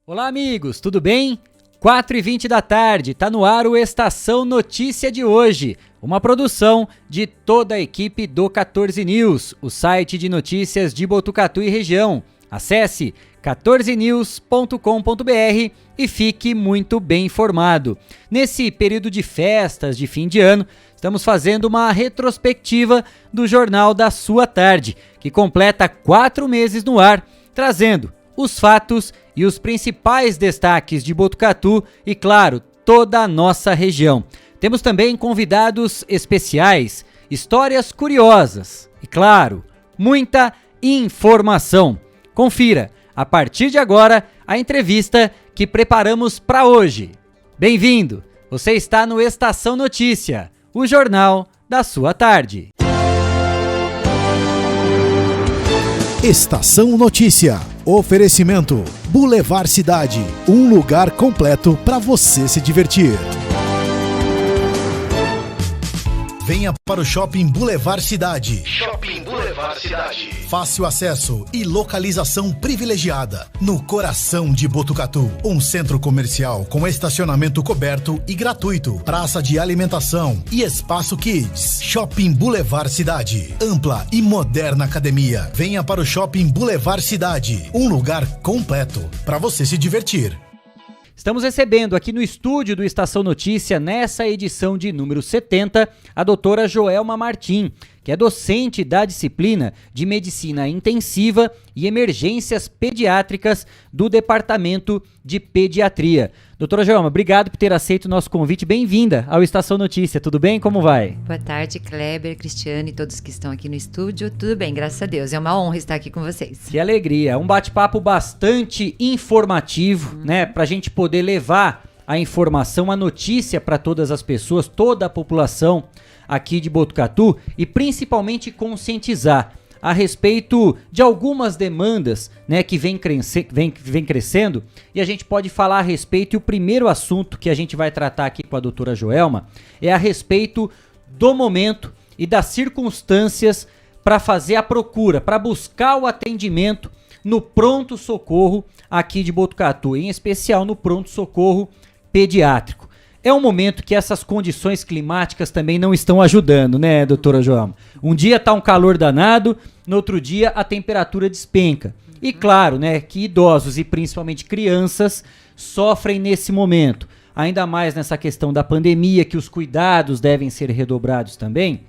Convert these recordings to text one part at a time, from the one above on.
Olá amigos, tudo bem? 4h20 da tarde, tá no ar o Estação Notícia de hoje, uma produção de toda a equipe do 14 News, o site de notícias de Botucatu e região. Acesse 14news.com.br e fique muito bem informado. Nesse período de festas de fim de ano, estamos fazendo uma retrospectiva do Jornal da Sua Tarde, que completa 4 meses no ar, trazendo os fatos e os principais destaques de Botucatu e, claro, toda a nossa região. Temos também convidados especiais, histórias curiosas e, claro, muita informação. Confira, a partir de agora, a entrevista que preparamos para hoje. Bem-vindo! Você está no Estação Notícia, o jornal da sua tarde. Estação Notícia. Oferecimento Boulevard Cidade, um lugar completo para você se divertir. Venha para o Shopping Boulevard Cidade. Shopping Boulevard Cidade. Fácil acesso e localização privilegiada. No coração de Botucatu. Um centro comercial com estacionamento coberto e gratuito. Praça de alimentação e espaço kids. Shopping Boulevard Cidade. Ampla e moderna academia. Venha para o Shopping Boulevard Cidade. Um lugar completo para você se divertir. Estamos recebendo aqui no estúdio do Estação Notícia, nessa edição de número 70, a doutora Joelma Martim, que é docente da disciplina de Medicina Intensiva e Emergências Pediátricas do Departamento de Pediatria. Doutora Joelma, obrigado por ter aceito o nosso convite. Bem-vinda ao Estação Notícia. Tudo bem? Como vai? Boa tarde, Kleber, Cristiane e todos que estão aqui no estúdio. Tudo bem, graças a Deus. É uma honra estar aqui com vocês. Que alegria. Um bate-papo bastante informativo, né? Pra gente poder levar a informação, a notícia para todas as pessoas, toda a população aqui de Botucatu e principalmente conscientizar a respeito de algumas demandas, né, que vem crescendo, e a gente pode falar a respeito, e o primeiro assunto que a gente vai tratar aqui com a doutora Joelma é a respeito do momento e das circunstâncias para fazer a procura, para buscar o atendimento no pronto-socorro aqui de Botucatu, em especial no pronto-socorro pediátrico. É um momento que essas condições climáticas também não estão ajudando, né, doutora Joelma? Um dia tá um calor danado, no outro dia a temperatura despenca. E claro, né, que idosos e principalmente crianças sofrem nesse momento. Ainda mais nessa questão da pandemia, que os cuidados devem ser redobrados também.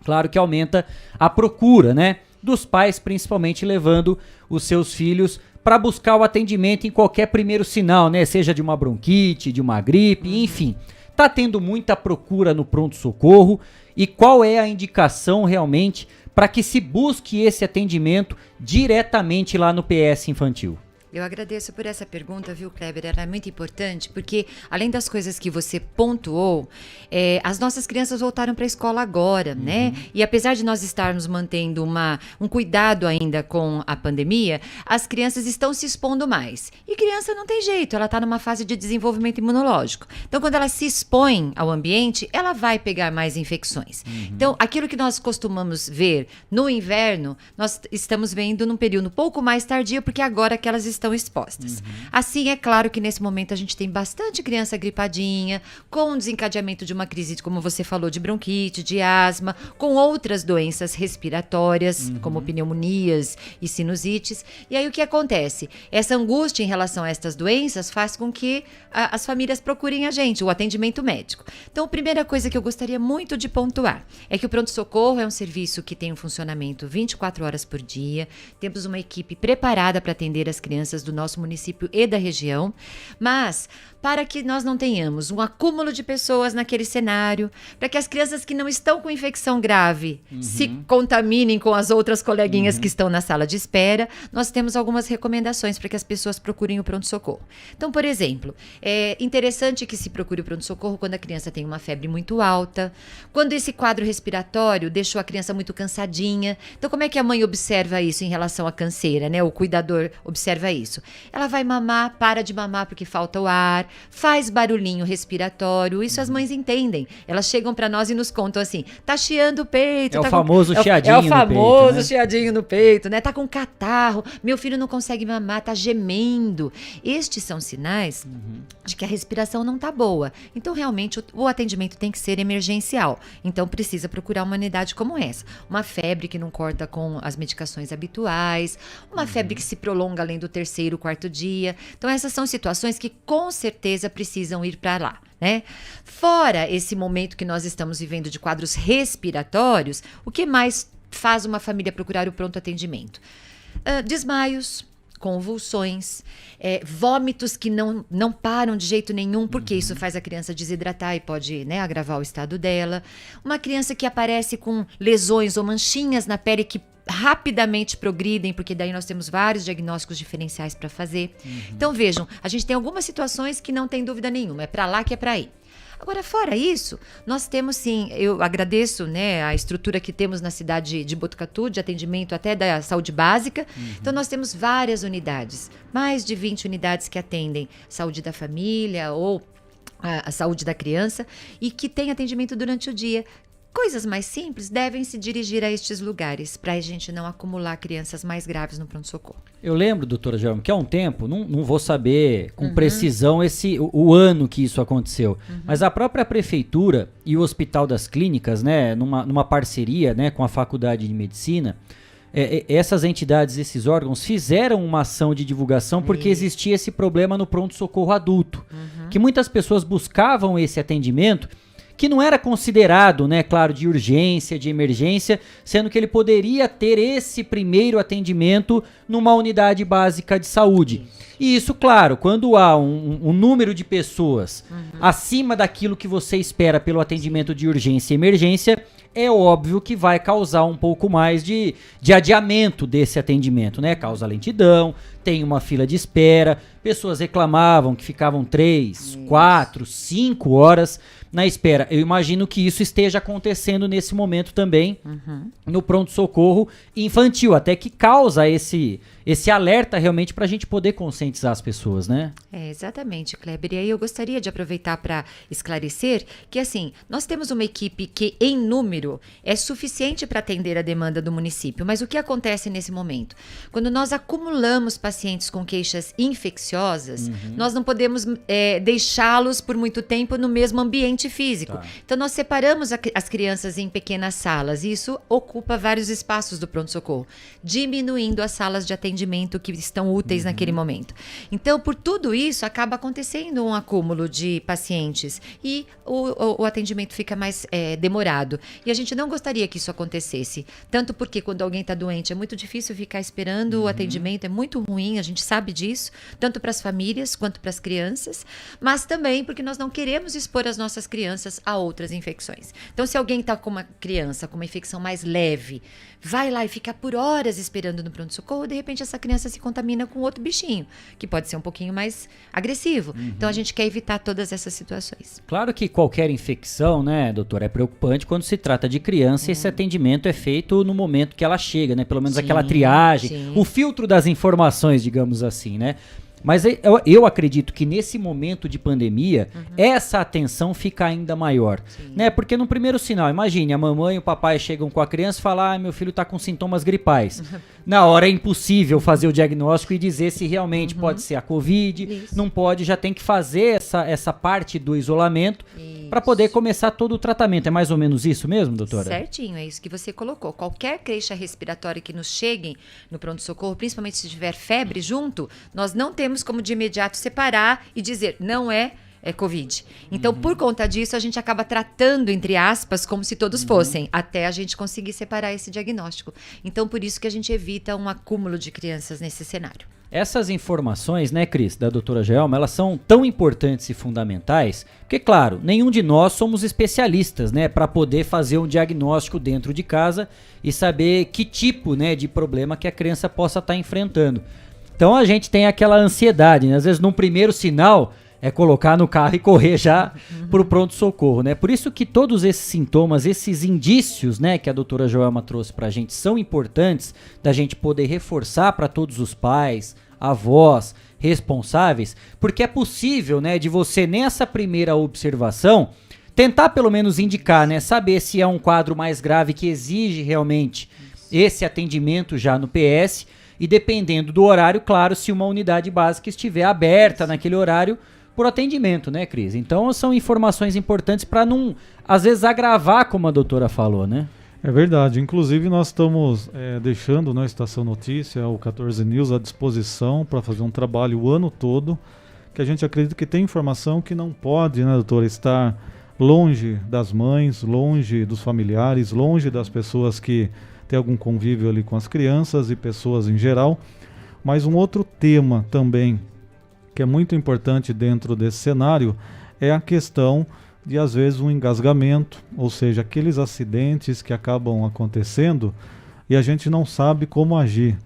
Claro que aumenta a procura, né, dos pais principalmente levando os seus filhos para buscar o atendimento em qualquer primeiro sinal, né? Seja de uma bronquite, de uma gripe, enfim. Tá tendo muita procura no pronto-socorro e qual é a indicação realmente para que se busque esse atendimento diretamente lá no PS infantil? Eu agradeço por essa pergunta, viu, Kleber? Ela é muito importante porque, além das coisas que você pontuou, as nossas crianças voltaram para a escola agora, né? E apesar de nós estarmos mantendo um cuidado ainda com a pandemia, as crianças estão se expondo mais. E criança não tem jeito, ela está numa fase de desenvolvimento imunológico. Então, quando ela se expõe ao ambiente, ela vai pegar mais infecções. Então, aquilo que nós costumamos ver no inverno, nós estamos vendo num período um pouco mais tardio, porque agora que elas estão expostas. Assim, é claro que nesse momento a gente tem bastante criança gripadinha, com desencadeamento de uma crise, como você falou, de bronquite, de asma, com outras doenças respiratórias, como pneumonias e sinusites. E aí o que acontece? Essa angústia em relação a estas doenças faz com que as famílias procurem a gente, o atendimento médico. Então, a primeira coisa que eu gostaria muito de pontuar é que o pronto-socorro é um serviço que tem um funcionamento 24 horas por dia. Temos uma equipe preparada para atender as crianças do nosso município e da região, mas para que nós não tenhamos um acúmulo de pessoas naquele cenário, para que as crianças que não estão com infecção grave se contaminem com as outras coleguinhas que estão na sala de espera, nós temos algumas recomendações para que as pessoas procurem o pronto-socorro. Então, por exemplo, é interessante que se procure o pronto-socorro quando a criança tem uma febre muito alta, quando esse quadro respiratório deixou a criança muito cansadinha. Então, como é que a mãe observa isso em relação à canseira, né? O cuidador observa isso. Ela vai mamar, para de mamar porque falta o ar, faz barulhinho respiratório, isso as mães entendem. Elas chegam para nós e nos contam assim, tá chiando o peito. É o tá famoso chiadinho no peito. É o famoso né? chiadinho no peito, né? Tá com catarro, meu filho não consegue mamar, tá gemendo. Estes são sinais de que a respiração não tá boa. Então, realmente, o atendimento tem que ser emergencial. Então, precisa procurar uma unidade como essa. Uma febre que não corta com as medicações habituais, uma febre que se prolonga além do 3º, 4º dia. Então, essas são situações que, com certeza, precisam ir para lá. Né? Fora esse momento que nós estamos vivendo de quadros respiratórios, o que mais faz uma família procurar o pronto atendimento? Desmaios, convulsões, vômitos que não param de jeito nenhum, porque isso faz a criança desidratar e pode, né, agravar o estado dela. Uma criança que aparece com lesões ou manchinhas na pele que rapidamente progridem, porque daí nós temos vários diagnósticos diferenciais para fazer. Então vejam, a gente tem algumas situações que não tem dúvida nenhuma, é para lá que é para ir. Agora, fora isso, nós temos sim, eu agradeço, né, a estrutura que temos na cidade de Botucatu, de atendimento até da saúde básica. Então, nós temos várias unidades, mais de 20 unidades que atendem saúde da família ou a saúde da criança e que tem atendimento durante o dia. Coisas mais simples devem se dirigir a estes lugares para a gente não acumular crianças mais graves no pronto-socorro. Eu lembro, doutora Gelma, que há um tempo, não vou saber com precisão o ano que isso aconteceu, mas a própria prefeitura e o Hospital das Clínicas, né, numa parceria, né, com a Faculdade de Medicina, essas entidades, esses órgãos fizeram uma ação de divulgação porque existia esse problema no pronto-socorro adulto, que muitas pessoas buscavam esse atendimento que não era considerado, né, claro, de urgência, de emergência, sendo que ele poderia ter esse primeiro atendimento numa unidade básica de saúde. E isso, claro, quando há um número de pessoas acima daquilo que você espera pelo atendimento de urgência e emergência, é óbvio que vai causar um pouco mais de adiamento desse atendimento, né? Causa lentidão, tem uma fila de espera, pessoas reclamavam que ficavam 3, 4, 5 horas na espera. Eu imagino que isso esteja acontecendo nesse momento também no pronto-socorro infantil, até que causa esse alerta realmente para a gente poder conscientizar as pessoas, né? Exatamente, Kleber. E aí eu gostaria de aproveitar para esclarecer que, assim, nós temos uma equipe que, em número, é suficiente para atender a demanda do município. Mas o que acontece nesse momento? Quando nós acumulamos pacientes com queixas infecciosas, nós não podemos deixá-los por muito tempo no mesmo ambiente físico. Tá. Então, nós separamos as crianças em pequenas salas e isso ocupa vários espaços do pronto-socorro, diminuindo as salas de atendimento que estão úteis naquele momento. Então, por tudo isso, acaba acontecendo um acúmulo de pacientes e o atendimento fica mais demorado. E a gente não gostaria que isso acontecesse, tanto porque quando alguém está doente é muito difícil ficar esperando o atendimento, é muito ruim, a gente sabe disso, tanto para as famílias quanto para as crianças, mas também porque nós não queremos expor as nossas crianças a outras infecções. Então, se alguém está com uma criança com uma infecção mais leve, vai lá e fica por horas esperando no pronto-socorro, de repente essa criança se contamina com outro bichinho, que pode ser um pouquinho mais agressivo. Então, a gente quer evitar todas essas situações. Claro que qualquer infecção, né, doutora, é preocupante quando se trata de criança e esse atendimento é feito no momento que ela chega, né? Pelo menos aquela triagem, o filtro das informações, digamos assim, né? Mas eu acredito que nesse momento de pandemia, essa atenção fica ainda maior, né? Porque no primeiro sinal, imagine, a mamãe e o papai chegam com a criança e falam, meu filho está com sintomas gripais. Na hora é impossível fazer o diagnóstico e dizer se realmente pode ser a Covid, não pode, já tem que fazer essa parte do isolamento para poder começar todo o tratamento. É mais ou menos isso mesmo, doutora? Certinho, é isso que você colocou. Qualquer queixa respiratória que nos chegue no pronto-socorro, principalmente se tiver febre junto, nós não temos como de imediato separar e dizer, não é Covid. Então, por conta disso, a gente acaba tratando, entre aspas, como se todos fossem, até a gente conseguir separar esse diagnóstico. Então, por isso que a gente evita um acúmulo de crianças nesse cenário. Essas informações, né, Cris, da doutora Gelma, elas são tão importantes e fundamentais, porque, claro, nenhum de nós somos especialistas, né, para poder fazer um diagnóstico dentro de casa e saber que tipo, né, de problema que a criança possa estar enfrentando. Então, a gente tem aquela ansiedade, né, às vezes, num primeiro sinal, é colocar no carro e correr já pro pronto-socorro, né? Por isso que todos esses sintomas, esses indícios, né, que a doutora Joelma trouxe pra gente são importantes da gente poder reforçar para todos os pais, avós, responsáveis, porque é possível, né, de você nessa primeira observação tentar pelo menos indicar, né, saber se é um quadro mais grave que exige realmente esse atendimento já no PS e dependendo do horário, claro, se uma unidade básica estiver aberta naquele horário por atendimento, né, Cris? Então são informações importantes para não, às vezes, agravar, como a doutora falou, né? É verdade. Inclusive, nós estamos deixando na Estação Notícia, o 14 News, à disposição para fazer um trabalho o ano todo, que a gente acredita que tem informação que não pode, né, doutora, estar longe das mães, longe dos familiares, longe das pessoas que têm algum convívio ali com as crianças e pessoas em geral. Mas um outro tema também, que é muito importante dentro desse cenário, é a questão de, às vezes, um engasgamento, ou seja, aqueles acidentes que acabam acontecendo e a gente não sabe como agir.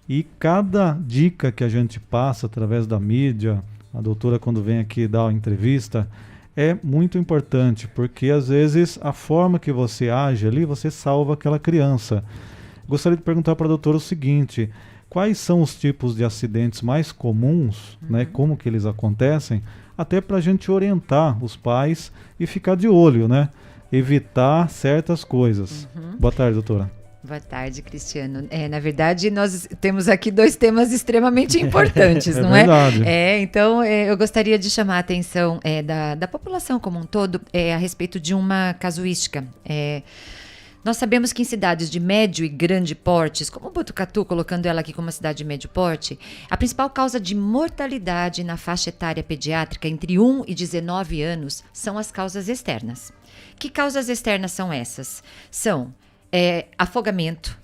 E cada dica que a gente passa através da mídia, a doutora quando vem aqui dar uma entrevista, é muito importante, porque às vezes a forma que você age ali, você salva aquela criança. Gostaria de perguntar para a doutora o seguinte: quais são os tipos de acidentes mais comuns, né, como que eles acontecem, até para a gente orientar os pais e ficar de olho, né? Evitar certas coisas. Boa tarde, doutora. Boa tarde, Cristiano. Na verdade, nós temos aqui 2 temas extremamente importantes, não é? Verdade. Então, eu gostaria de chamar a atenção da população como um todo a respeito de uma casuística. Nós sabemos que em cidades de médio e grande portes, como Botucatu, colocando ela aqui como uma cidade de médio porte, a principal causa de mortalidade na faixa etária pediátrica entre 1 e 19 anos são as causas externas. Que causas externas são essas? São afogamento,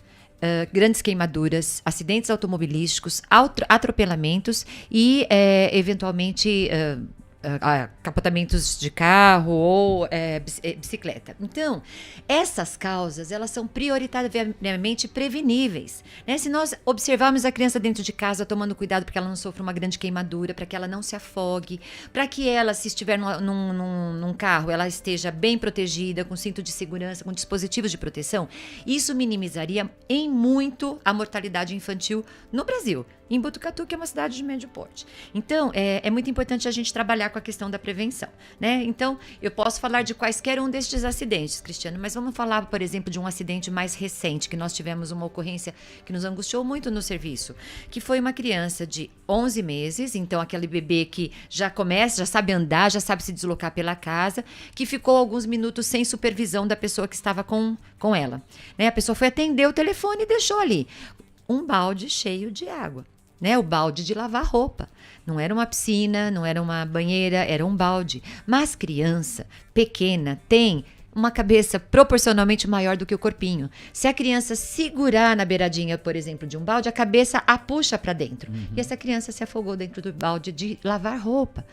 grandes queimaduras, acidentes automobilísticos, atropelamentos e, eventualmente, capotamentos de carro ou bicicleta. Então, essas causas, elas são prioritariamente preveníveis, né? Se nós observarmos a criança dentro de casa tomando cuidado para que ela não sofra uma grande queimadura, para que ela não se afogue, para que ela, se estiver num carro, ela esteja bem protegida, com cinto de segurança, com dispositivos de proteção, isso minimizaria em muito a mortalidade infantil no Brasil, em Botucatu, que é uma cidade de médio porte. Então, é muito importante a gente trabalhar com a questão da prevenção, né? Então, eu posso falar de quaisquer um destes acidentes, Cristiano, mas vamos falar, por exemplo, de um acidente mais recente, que nós tivemos uma ocorrência que nos angustiou muito no serviço, que foi uma criança de 11 meses, então aquele bebê que já sabe andar, já sabe se deslocar pela casa, que ficou alguns minutos sem supervisão da pessoa que estava com ela, né? A pessoa foi atender o telefone e deixou ali um balde cheio de água, né? O balde de lavar roupa. Não era uma piscina, não era uma banheira, era um balde. Mas criança pequena tem uma cabeça proporcionalmente maior do que o corpinho. Se a criança segurar na beiradinha, por exemplo, de um balde, a cabeça a puxa para dentro. E essa criança se afogou dentro do balde de lavar roupa.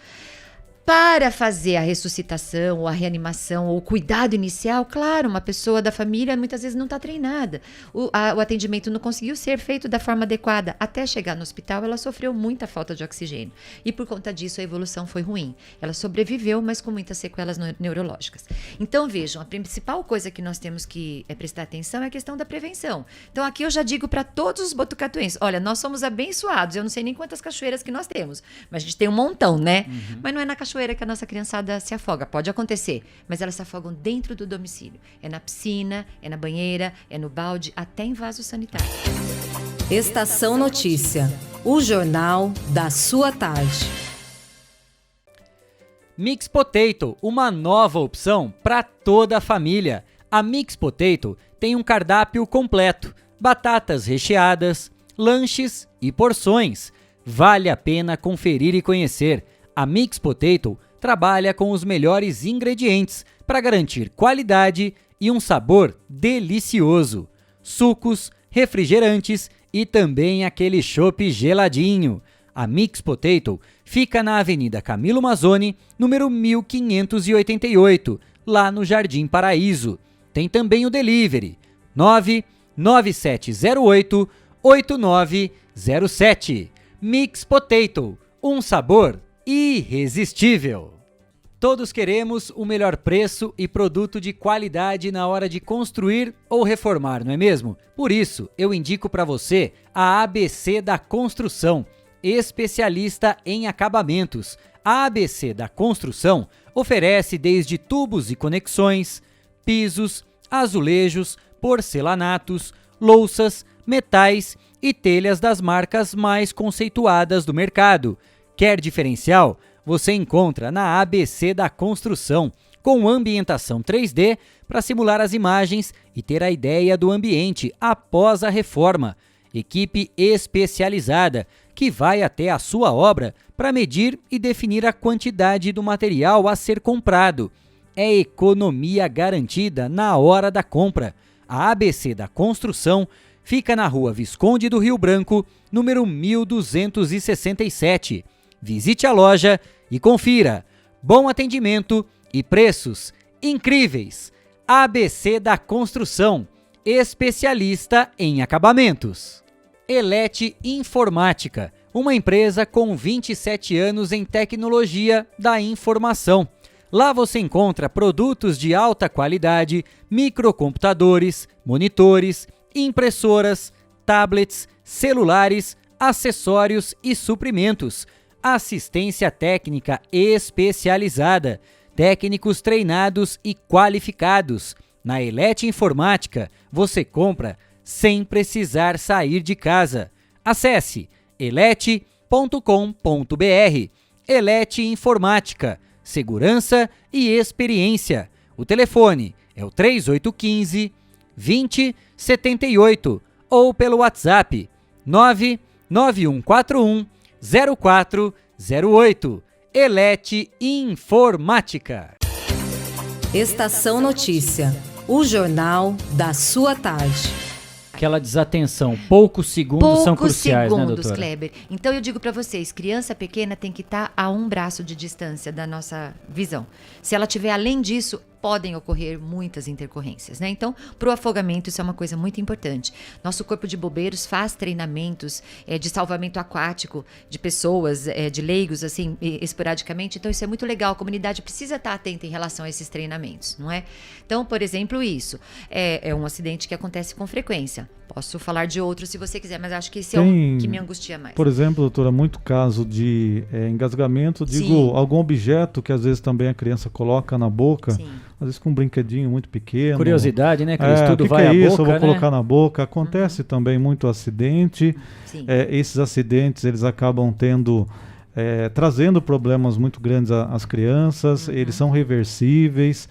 Para fazer a ressuscitação, ou a reanimação, ou o cuidado inicial, claro, uma pessoa da família muitas vezes não está treinada. O atendimento não conseguiu ser feito da forma adequada. Até chegar no hospital, ela sofreu muita falta de oxigênio. E por conta disso, a evolução foi ruim. Ela sobreviveu, mas com muitas sequelas neurológicas. Então, vejam, a principal coisa que nós temos que prestar atenção é a questão da prevenção. Então, aqui eu já digo para todos os botucatuenses, olha, nós somos abençoados. Eu não sei nem quantas cachoeiras que nós temos, mas a gente tem um montão, né? Mas não é na cachoeira que a nossa criançada se afoga. Pode acontecer, mas elas se afogam dentro do domicílio. É na piscina, é na banheira, é no balde, até em vaso sanitário. Estação Notícia, o jornal da sua tarde. Mix Potato, uma nova opção para toda a família. A Mix Potato tem um cardápio completo, batatas recheadas, lanches e porções. Vale a pena conferir e conhecer. A Mix Potato trabalha com os melhores ingredientes para garantir qualidade e um sabor delicioso. Sucos, refrigerantes e também aquele chopp geladinho. A Mix Potato fica na Avenida Camilo Mazzoni, número 1588, lá no Jardim Paraíso. Tem também o delivery 99708-8907. Mix Potato, um sabor irresistível. Todos queremos o melhor preço e produto de qualidade na hora de construir ou reformar, não é mesmo? Por isso, eu indico para você a ABC da Construção. especialista em acabamentos. A ABC da Construção oferece desde tubos e conexões, pisos, azulejos, porcelanatos, louças, metais e telhas das marcas mais conceituadas do mercado. Quer diferencial? Você encontra na ABC da Construção, com ambientação 3D para simular as imagens e ter a ideia do ambiente após a reforma. Equipe especializada que vai até a sua obra para medir e definir a quantidade do material a ser comprado. É economia garantida na hora da compra. A ABC da Construção fica na Rua Visconde do Rio Branco, número 1267. Visite a loja e confira. Bom atendimento e preços incríveis. ABC da Construção, especialista em acabamentos. Elete Informática, uma empresa com 27 anos em tecnologia da informação. Lá você encontra produtos de alta qualidade, microcomputadores, monitores, impressoras, tablets, celulares, acessórios e suprimentos. Assistência técnica especializada, técnicos treinados e qualificados. Na Elete Informática, você compra sem precisar sair de casa. Acesse elete.com.br. Elete Informática, segurança e experiência. O telefone é o 3815-2078 ou pelo WhatsApp 99141 0408. Elete Informática. Estação Notícia, o jornal da sua tarde. Aquela desatenção, poucos segundos são cruciais, né, doutora? Kleber. Então eu digo para vocês, criança pequena tem que estar a um braço de distância da nossa visão. Se ela tiver além disso, podem ocorrer muitas intercorrências, né? Então, para o afogamento, isso é uma coisa muito importante. Nosso corpo de bombeiros faz treinamentos de salvamento aquático de pessoas, de leigos, assim, esporadicamente. Então, isso é muito legal. A comunidade precisa estar atenta em relação a esses treinamentos, não é? Então, por exemplo, isso é um acidente que acontece com frequência. Posso falar de outros se você quiser, mas acho que esse é o que me angustia mais. Por exemplo, doutora, muito caso de engasgamento, algum objeto que às vezes também a criança coloca na boca. Sim. Às vezes com um brinquedinho muito pequeno. Curiosidade, né, Cris? Tudo vai à boca, eu vou né? colocar na boca. Acontece também muito acidente. Esses acidentes, eles acabam trazendo problemas muito grandes às crianças. Eles são reversíveis.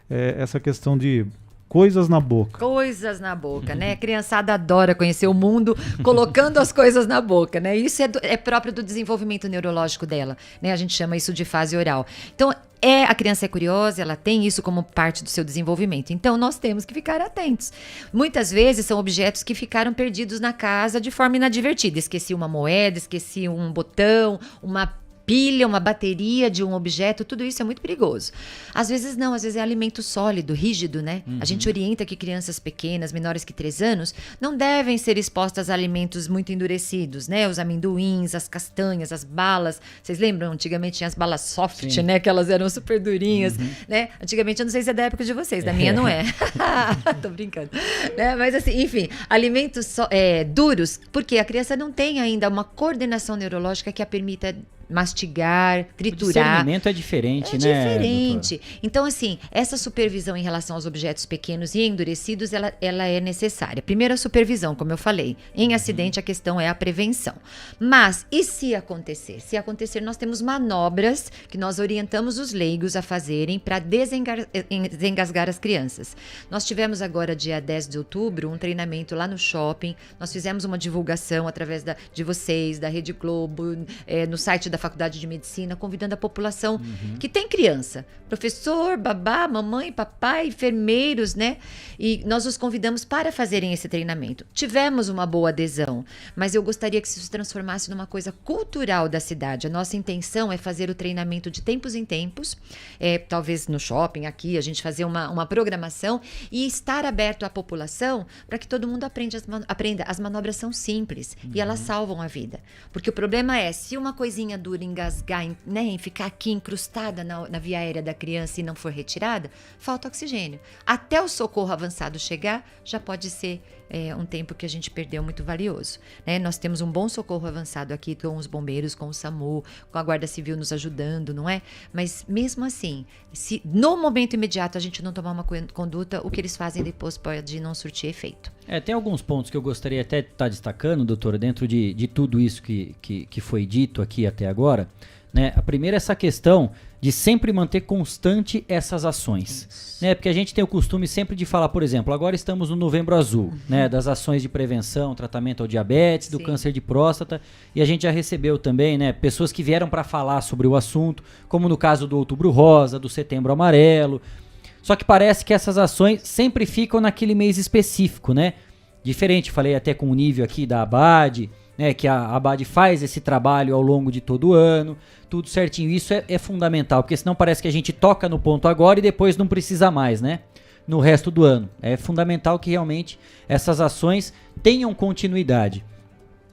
Essa questão de coisas na boca. Coisas na boca, né? A criançada adora conhecer o mundo colocando as coisas na boca, né? Isso é próprio do desenvolvimento neurológico dela, né? A gente chama isso de fase oral. Então, a criança é curiosa, ela tem isso como parte do seu desenvolvimento. Então, nós temos que ficar atentos. Muitas vezes são objetos que ficaram perdidos na casa de forma inadvertida. Esqueci uma moeda, esqueci um botão, uma pilha, uma bateria de um objeto, tudo isso é muito perigoso. Às vezes não, às vezes é alimento sólido, rígido, né? A gente orienta que crianças pequenas, menores que 3 anos, não devem ser expostas a alimentos muito endurecidos, né? Os amendoins, as castanhas, as balas. Vocês lembram? Antigamente tinha as balas soft, Sim. né? Que elas eram super durinhas, né? Antigamente, eu não sei se é da época de vocês, da minha não é. Tô brincando. Né? Mas assim, enfim, alimentos duros, porque a criança não tem ainda uma coordenação neurológica que a permita mastigar, triturar. O discernimento é diferente, né? É diferente. Doutor? Então, assim, essa supervisão em relação aos objetos pequenos e endurecidos, ela é necessária. Primeiro, a supervisão, como eu falei. Em acidente, a questão é a prevenção. Mas, e se acontecer? Se acontecer, nós temos manobras que nós orientamos os leigos a fazerem para desengasgar as crianças. Nós tivemos agora, dia 10 de outubro, um treinamento lá no shopping. Nós fizemos uma divulgação através de vocês, da Rede Globo, no site da Faculdade de Medicina, convidando a população que tem criança, professor, babá, mamãe, papai, enfermeiros, né? E nós os convidamos para fazerem esse treinamento. Tivemos uma boa adesão, mas eu gostaria que isso se transformasse numa coisa cultural da cidade. A nossa intenção é fazer o treinamento de tempos em tempos, talvez no shopping, aqui, a gente fazer uma programação e estar aberto à população para que todo mundo aprenda. As manobras são simples e elas salvam a vida. Porque o problema é, se uma coisinha dura engasgar, né, ficar aqui incrustada na via aérea da criança e não for retirada, falta oxigênio. Até o socorro avançado chegar, já pode ser um tempo que a gente perdeu muito valioso, né? Nós temos um bom socorro avançado aqui com os bombeiros, com o SAMU, com a Guarda Civil nos ajudando, não é? Mas mesmo assim, se no momento imediato a gente não tomar uma conduta, o que eles fazem depois pode não surtir efeito. Tem alguns pontos que eu gostaria até de estar destacando, doutora, dentro de tudo isso que foi dito aqui até agora, né? A primeira é essa questão de sempre manter constante essas ações, né? Porque a gente tem o costume sempre de falar, por exemplo, agora estamos no Novembro Azul, né? Das ações de prevenção, tratamento ao diabetes, do câncer de próstata, e a gente já recebeu também, né, pessoas que vieram para falar sobre o assunto, como no caso do Outubro Rosa, do Setembro Amarelo. Só que parece que essas ações sempre ficam naquele mês específico, né? Diferente, falei até com o nível aqui da ABAD, né, que a ABAD faz esse trabalho ao longo de todo o ano, tudo certinho. Isso é fundamental, porque senão parece que a gente toca no ponto agora e depois não precisa mais, né? No resto do ano. É fundamental que realmente essas ações tenham continuidade.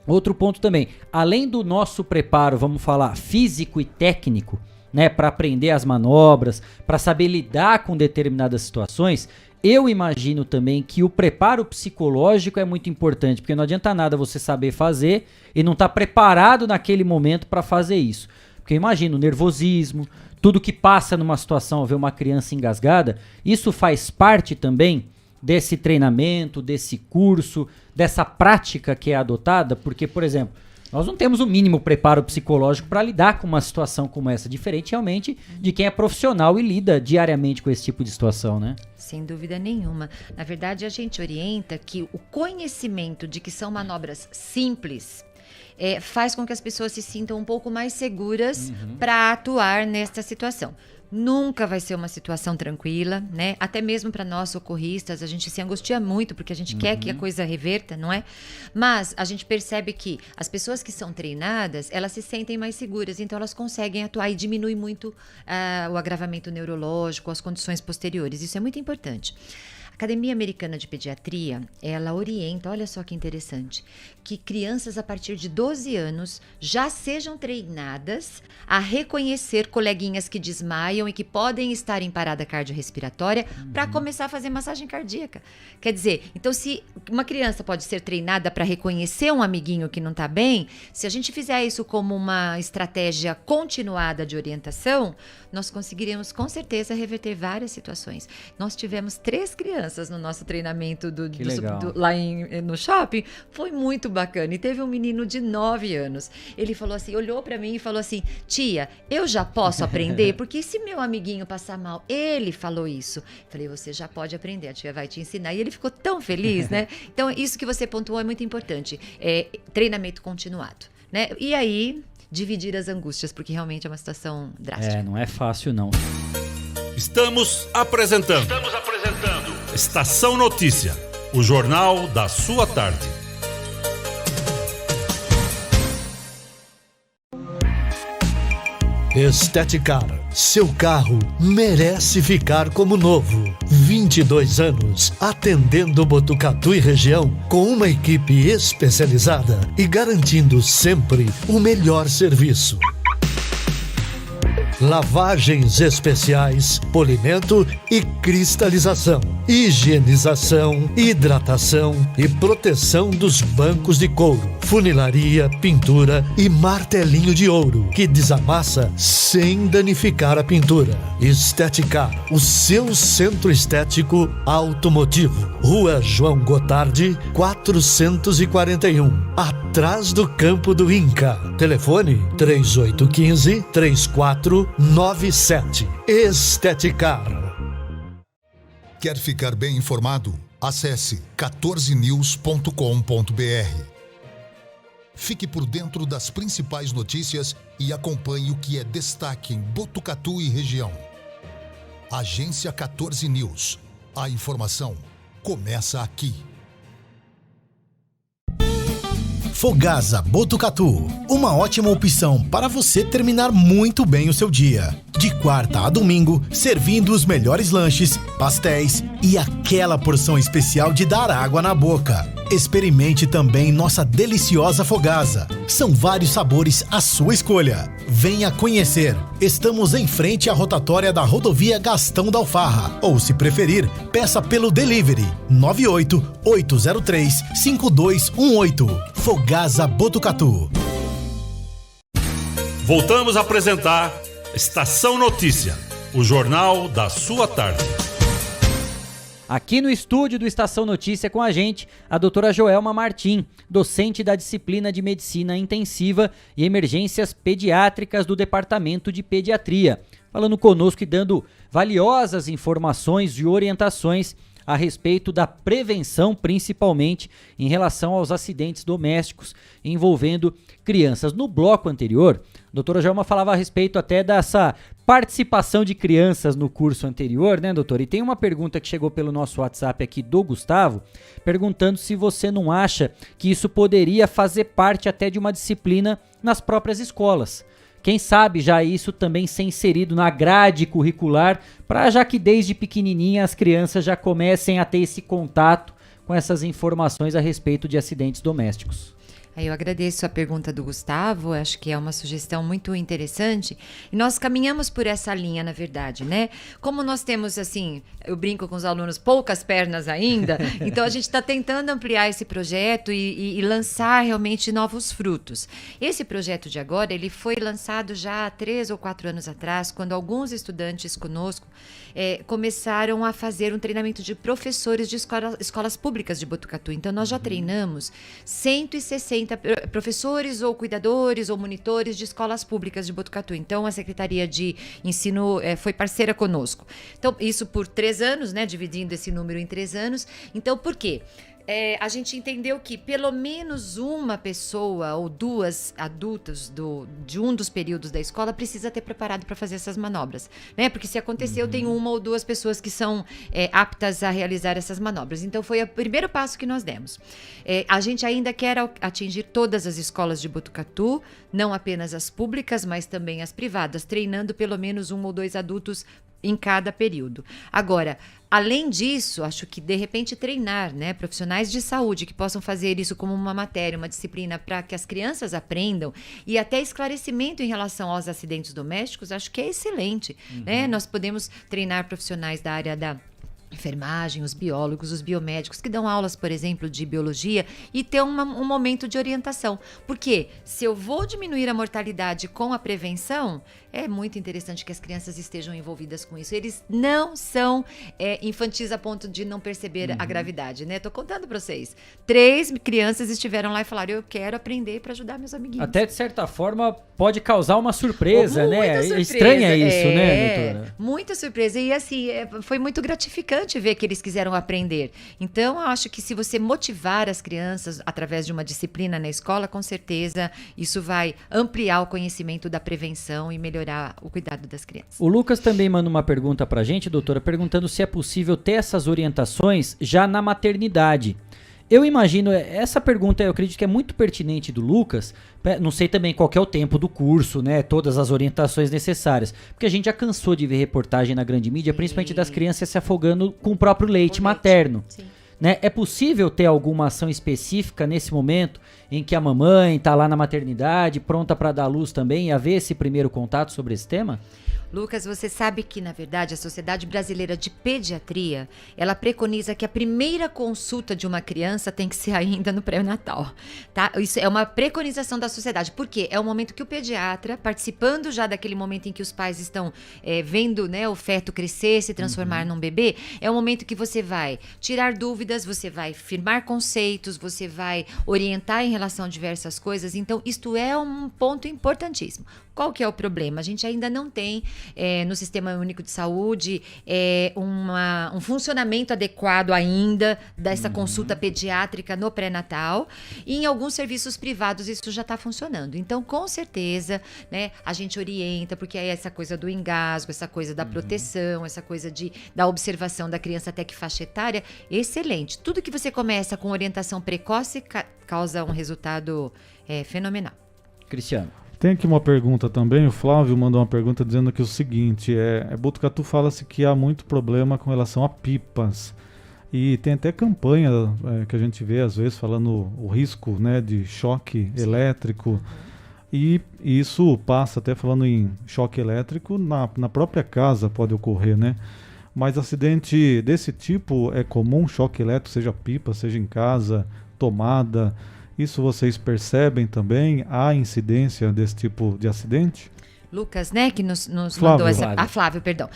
Outro ponto também, além do nosso preparo, vamos falar, físico e técnico, né, para aprender as manobras, para saber lidar com determinadas situações, eu imagino também que o preparo psicológico é muito importante, porque não adianta nada você saber fazer e não estar preparado naquele momento para fazer isso. Porque eu imagino o nervosismo, tudo que passa numa situação ao ver uma criança engasgada, isso faz parte também desse treinamento, desse curso, dessa prática que é adotada, porque, por exemplo, nós não temos o mínimo preparo psicológico para lidar com uma situação como essa, diferente realmente de quem é profissional e lida diariamente com esse tipo de situação, né? Sem dúvida nenhuma. Na verdade, a gente orienta que o conhecimento de que são manobras simples faz com que as pessoas se sintam um pouco mais seguras para atuar nesta situação. Nunca vai ser uma situação tranquila, né? Até mesmo para nós socorristas, a gente se angustia muito porque a gente quer que a coisa reverta, não é? Mas a gente percebe que as pessoas que são treinadas, elas se sentem mais seguras, então elas conseguem atuar e diminui muito o agravamento neurológico, as condições posteriores. Isso é muito importante. A Academia Americana de Pediatria, ela orienta, olha só que interessante, que crianças a partir de 12 anos já sejam treinadas a reconhecer coleguinhas que desmaiam e que podem estar em parada cardiorrespiratória para começar a fazer massagem cardíaca. Quer dizer, então se uma criança pode ser treinada para reconhecer um amiguinho que não está bem, se a gente fizer isso como uma estratégia continuada de orientação, nós conseguiremos com certeza reverter várias situações. Nós tivemos 3 crianças no nosso treinamento lá no shopping, foi muito bacana. E teve um menino de 9 anos. Ele falou assim, olhou para mim e falou assim: tia, eu já posso aprender? Porque se meu amiguinho passar mal, ele falou isso. Falei, você já pode aprender, a tia vai te ensinar. E ele ficou tão feliz, né? Então, isso que você pontuou é muito importante. Treinamento continuado, né? E aí, dividir as angústias, porque realmente é uma situação drástica. Não é fácil, não. Estamos apresentando Estação Notícia, o jornal da sua tarde. Esteticar, seu carro merece ficar como novo. 22 anos, atendendo Botucatu e região com uma equipe especializada e garantindo sempre o melhor serviço. Lavagens especiais, polimento e cristalização, higienização, hidratação e proteção dos bancos de couro, funilaria, pintura e martelinho de ouro, que desamassa sem danificar a pintura. Esteticar, o seu centro estético automotivo. Rua João Gotardi, 441, atrás do Campo do Inca. Telefone 3815-3497. Esteticar. Quer ficar bem informado? Acesse 14news.com.br. Fique por dentro das principais notícias e acompanhe o que é destaque em Botucatu e região. Agência 14 News. A informação começa aqui. Fogasa Botucatu, uma ótima opção para você terminar muito bem o seu dia. De quarta a domingo, servindo os melhores lanches, pastéis e aquela porção especial de dar água na boca. Experimente também nossa deliciosa Fogasa. São vários sabores à sua escolha. Venha conhecer. Estamos em frente à rotatória da rodovia Gastão da Alfarra. Ou, se preferir, peça pelo delivery 98-803-5218. Fogasa Botucatu. Voltamos a apresentar Estação Notícia, o jornal da sua tarde. Aqui no estúdio do Estação Notícia com a gente, a doutora Joelma Martim, docente da disciplina de Medicina Intensiva e Emergências Pediátricas do Departamento de Pediatria, falando conosco e dando valiosas informações e orientações a respeito da prevenção, principalmente em relação aos acidentes domésticos envolvendo crianças. No bloco anterior, a doutora Joelma falava a respeito até dessa participação de crianças no curso anterior, né, doutora? E tem uma pergunta que chegou pelo nosso WhatsApp aqui do Gustavo, perguntando se você não acha que isso poderia fazer parte até de uma disciplina nas próprias escolas. Quem sabe já isso também ser inserido na grade curricular, para já que desde pequenininha as crianças já comecem a ter esse contato com essas informações a respeito de acidentes domésticos. Eu agradeço a pergunta do Gustavo, acho que é uma sugestão muito interessante e nós caminhamos por essa linha, na verdade, né? Como nós temos, assim, eu brinco com os alunos, poucas pernas ainda, então a gente está tentando ampliar esse projeto e lançar realmente novos frutos. Esse projeto de agora, ele foi lançado já há 3 ou 4 anos atrás, quando alguns estudantes conosco começaram a fazer um treinamento de professores de escolas públicas de Botucatu. Então nós já treinamos 160 professores ou cuidadores ou monitores de escolas públicas de Botucatu. Então, a Secretaria de Ensino foi parceira conosco. Então, isso por 3 anos, né? Dividindo esse número em 3 anos. Então, por quê? A gente entendeu que pelo menos uma pessoa ou 2 adultos de um dos períodos da escola precisa ter preparado para fazer essas manobras, né? Porque se aconteceu, tem 1 ou 2 pessoas que são aptas a realizar essas manobras. Então foi o primeiro passo que nós demos. A gente ainda quer atingir todas as escolas de Botucatu, não apenas as públicas, mas também as privadas, treinando pelo menos 1 ou 2 adultos em cada período. Agora, além disso, acho que de repente treinar, né, profissionais de saúde que possam fazer isso como uma matéria, uma disciplina para que as crianças aprendam e até esclarecimento em relação aos acidentes domésticos, acho que é excelente, né? Nós podemos treinar profissionais da área da enfermagem, os biólogos, os biomédicos que dão aulas, por exemplo, de biologia e ter um momento de orientação. Porque se eu vou diminuir a mortalidade com a prevenção, é muito interessante que as crianças estejam envolvidas com isso. Eles não são infantis a ponto de não perceber a gravidade, né? Tô contando para vocês. 3 crianças estiveram lá e falaram, eu quero aprender para ajudar meus amiguinhos. Até, de certa forma, pode causar uma surpresa, né? Surpresa. Estranha isso, né, doutora? Muita surpresa. E, assim, foi muito gratificante ver que eles quiseram aprender. Então, eu acho que se você motivar as crianças através de uma disciplina na escola, com certeza isso vai ampliar o conhecimento da prevenção e melhorar o cuidado das crianças. O Lucas também manda uma pergunta pra gente, doutora, perguntando se é possível ter essas orientações já na maternidade. Eu imagino, essa pergunta eu acredito que é muito pertinente do Lucas, não sei também qual que é o tempo do curso, né, todas as orientações necessárias, porque a gente já cansou de ver reportagem na grande mídia, principalmente das crianças se afogando com o próprio leite materno. Sim. Né? É possível ter alguma ação específica nesse momento em que a mamãe está lá na maternidade, pronta para dar luz também, e haver esse primeiro contato sobre esse tema? Lucas, você sabe que, na verdade, a Sociedade Brasileira de Pediatria, ela preconiza que a primeira consulta de uma criança tem que ser ainda no pré-natal, tá? Isso é uma preconização da sociedade. Por quê? É o momento que o pediatra, participando já daquele momento em que os pais estão vendo, né, o feto crescer, se transformar num bebê, é o momento que você vai tirar dúvidas, você vai firmar conceitos, você vai orientar em relação a diversas coisas. Então, isto é um ponto importantíssimo. Qual que é o problema? A gente ainda não tem no Sistema Único de Saúde um funcionamento adequado ainda dessa consulta pediátrica no pré-natal, e em alguns serviços privados isso já está funcionando. Então, com certeza, né, a gente orienta, porque é essa coisa do engasgo, essa coisa da proteção, essa coisa da observação da criança até que faixa etária, excelente. Tudo que você começa com orientação precoce causa um resultado fenomenal. Cristiano. Tem aqui uma pergunta também, o Flávio mandou uma pergunta dizendo que o seguinte, Botucatu fala-se que há muito problema com relação a pipas, e tem até campanha que a gente vê às vezes falando o risco, né, de choque elétrico, E isso passa, até falando em choque elétrico, na própria casa pode ocorrer, né? Mas acidente desse tipo é comum, choque elétrico, seja pipa, seja em casa, tomada. Isso vocês percebem também? Há incidência desse tipo de acidente? Lucas, né, que nos Flávio. mandou essa... Flávio. Flávio, perdão.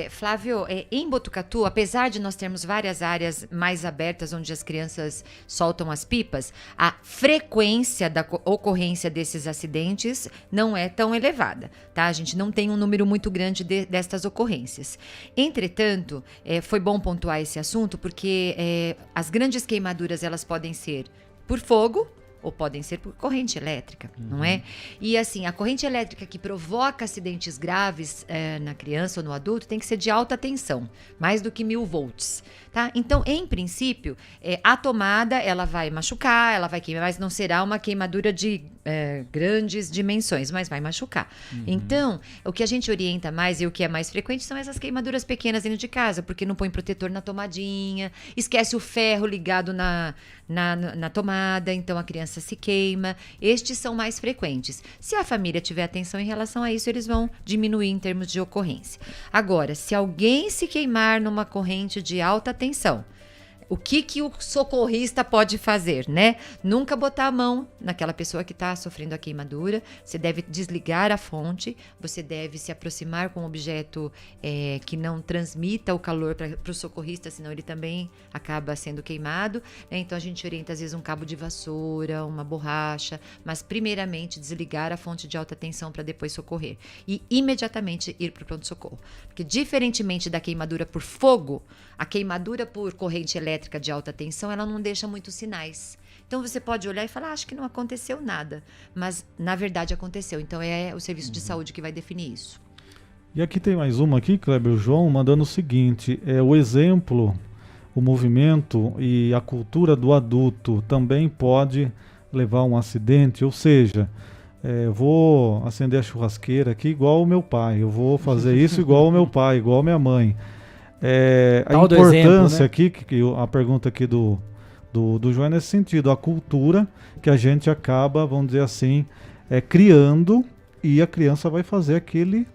Flávio, em Botucatu, apesar de nós termos várias áreas mais abertas onde as crianças soltam as pipas, a frequência da ocorrência desses acidentes não é tão elevada, tá? A gente não tem um número muito grande destas ocorrências. Entretanto, foi bom pontuar esse assunto porque as grandes queimaduras, elas podem ser por fogo, ou podem ser por corrente elétrica, não é? E assim, a corrente elétrica que provoca acidentes graves na criança ou no adulto tem que ser de alta tensão, mais do que 1000 volts, tá? Então, em princípio, a tomada, ela vai machucar, ela vai queimar, mas não será uma queimadura de grandes dimensões, mas vai machucar. Então, o que a gente orienta mais e o que é mais frequente são essas queimaduras pequenas dentro de casa, porque não põe protetor na tomadinha, esquece o ferro ligado na tomada, então a criança se queima. Estes são mais frequentes. Se a família tiver atenção em relação a isso, eles vão diminuir em termos de ocorrência. Agora, se alguém se queimar numa corrente de alta tensão, o que o socorrista pode fazer, né? Nunca botar a mão naquela pessoa que está sofrendo a queimadura. Você deve desligar a fonte, você deve se aproximar com um objeto que não transmita o calor para o socorrista, senão ele também acaba sendo queimado, né? Então a gente orienta às vezes um cabo de vassoura, uma borracha, mas primeiramente desligar a fonte de alta tensão para depois socorrer. E imediatamente ir para o pronto-socorro. Porque diferentemente da queimadura por fogo, a queimadura por corrente elétrica de alta tensão, ela não deixa muitos sinais. Então você pode olhar e falar, acho que não aconteceu nada. Mas na verdade aconteceu. Então é o serviço de saúde que vai definir isso. E aqui tem mais uma aqui, Kleber, o João, mandando o seguinte, o exemplo, o movimento e a cultura do adulto também pode levar a um acidente, ou seja, vou acender a churrasqueira aqui igual o meu pai, eu vou fazer isso igual o meu pai, igual a minha mãe. A importância exemplo, né? Aqui, a pergunta aqui do João é nesse sentido, a cultura que a gente acaba, vamos dizer assim, criando, e a criança vai fazer aquele,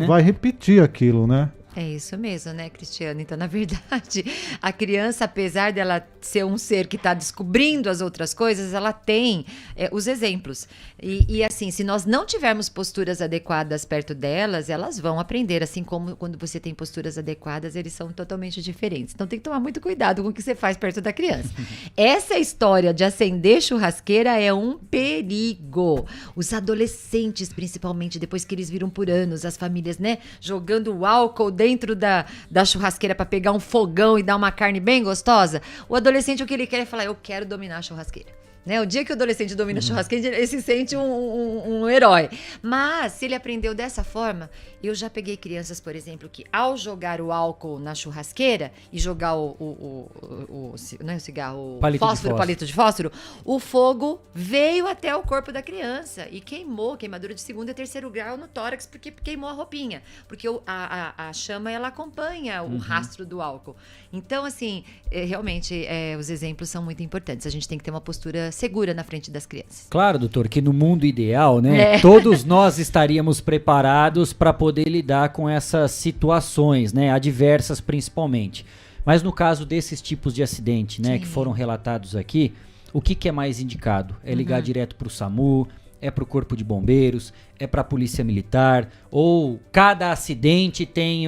vai repetir aquilo, né? É isso mesmo, né, Cristiano? Então, na verdade, a criança, apesar dela ser um ser que está descobrindo as outras coisas, ela tem os exemplos. E assim, se nós não tivermos posturas adequadas perto delas, elas vão aprender. Assim como quando você tem posturas adequadas, eles são totalmente diferentes. Então, tem que tomar muito cuidado com o que você faz perto da criança. Essa história de acender churrasqueira é um perigo. Os adolescentes, principalmente, depois que eles viram por anos, as famílias, né, jogando álcool dentro da churrasqueira para pegar um fogão e dar uma carne bem gostosa, o adolescente, o que ele quer é falar, eu quero dominar a churrasqueira. Né? O dia que o adolescente domina a churrasqueira, ele se sente um herói. Mas, se ele aprendeu dessa forma, eu já peguei crianças, por exemplo, que ao jogar o álcool na churrasqueira e jogar não é o cigarro, palito de fósforo, o fogo veio até o corpo da criança e queimou, queimadura de 2º e 3º grau no tórax, porque queimou a roupinha. Porque a chama, ela acompanha o rastro do álcool. Então, assim, realmente, os exemplos são muito importantes. A gente tem que ter uma postura segura na frente das crianças. Claro, doutor, que no mundo ideal, né, todos nós estaríamos preparados para poder lidar com essas situações, né, adversas principalmente. Mas no caso desses tipos de acidente, né, que foram relatados aqui, o que é mais indicado? É ligar direto para o SAMU? É para o Corpo de Bombeiros? É para a Polícia Militar? Ou cada acidente tem